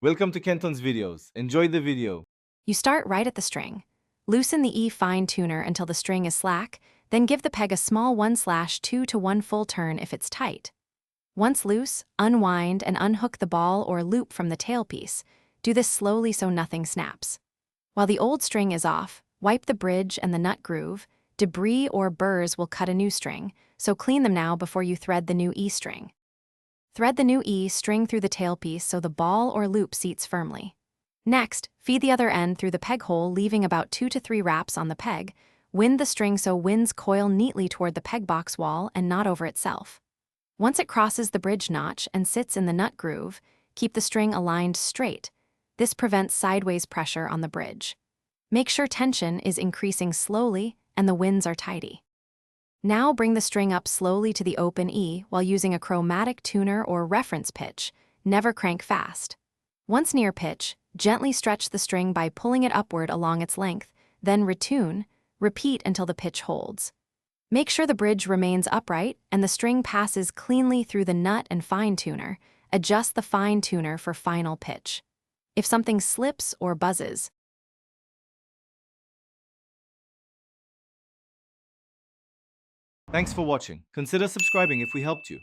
Welcome to Kenton's videos. Enjoy the video. You start right at the string. Loosen the E fine tuner until the string is slack, then give the peg a small 1/2 to 1 full turn if it's tight. Once loose, unwind and unhook the ball or loop from the tailpiece. Do this slowly so nothing snaps. While the old string is off, wipe the bridge and the nut groove. Debris or burrs will cut a new string, so clean them now before you thread the new E string. Thread the new E string through the tailpiece so the ball or loop seats firmly. Next, feed the other end through the peg hole, leaving about 2 to 3 wraps on the peg. Wind the string so winds coil neatly toward the peg box wall and not over itself. Once it crosses the bridge notch and sits in the nut groove, keep the string aligned straight. This prevents sideways pressure on the bridge. Make sure tension is increasing slowly and the winds are tidy. Now bring the string up slowly to the open E while using a chromatic tuner or reference pitch. Never crank fast. Once near pitch, gently stretch the string by pulling it upward along its length, then retune. Repeat until the pitch holds. Make sure the bridge remains upright and the string passes cleanly through the nut and fine tuner. Adjust the fine tuner for final pitch. If something slips or buzzes, Thanks for watching. Consider subscribing if we helped you.